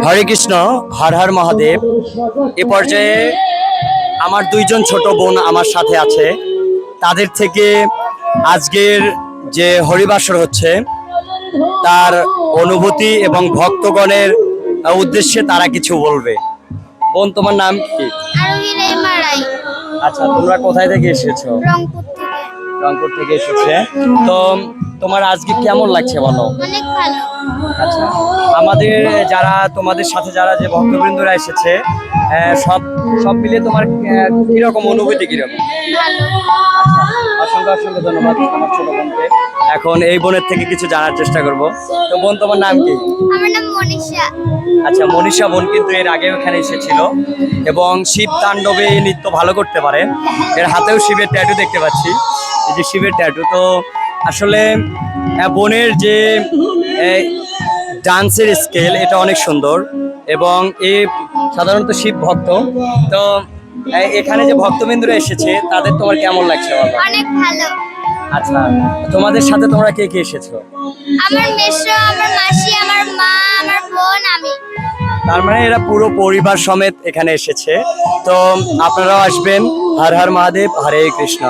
হরে কৃষ্ণ, হর হর মহাদেব। এ পর্যায়ে আমার দুইজন ছোট বোন আমার সাথে আছে। তাদের থেকে আজকের যে হরিবাসর হচ্ছে তার অনুভূতি এবং ভক্তগণের উদ্দেশ্যে তারা কিছু বলবে। বোন, তোমার নাম কি? আরোহী রেহমা রায়, আচ্ছা, তোমরা কোথায় থেকে এসেছো? রংপুর থেকে। রংপুর থেকে এসেছে। তো তোমার আজকে কেমন লাগছে বলো? অনেক ভালো। আচ্ছা, আমাদের যারা তোমাদের সাথে যারা যে ভক্তবৃন্দরা এসেছে, সব সব মিলিয়ে তোমার কিরকম অনুভূতি, কিরকম? ভালো। আচ্ছা, অসংখ্য অসংখ্য ধন্যবাদ আমার ছোট বোনকে। এখন এই বোনের থেকে কিছু জানার চেষ্টা করব। তো বোন, তোমার নাম কি? আমার নাম মনীষা। আচ্ছা, মনীষা বোন কিন্তু এর আগেও এখানে এসেছিল এবং শিব তাণ্ডবে নৃত্য ভালো করতে পারে। এর হাতেও শিবের ট্যাটু দেখতে পাচ্ছি, এই যে শিবের ট্যাটু। তো আসলে বোনের যে ডান্সের স্কেল, এটা অনেক সুন্দর এবং এ সাধারণত শিব ভক্ত। তো এখানে যে ভক্তবৃন্দরা এসেছে তাদের তোমার কেমন লাগছে বলো? অনেক ভালো। আচ্ছা, তোমাদের সাথে তোমরা কে কে এসেছো? আমার মেসো, আমার মাসি, আমার মা, আমার বোন, আমি। তার মানে এরা পুরো পরিবার সমেত এখানে এসেছে। তো আপনারাও আসবেন। হর হর মহাদেব, হরে কৃষ্ণ।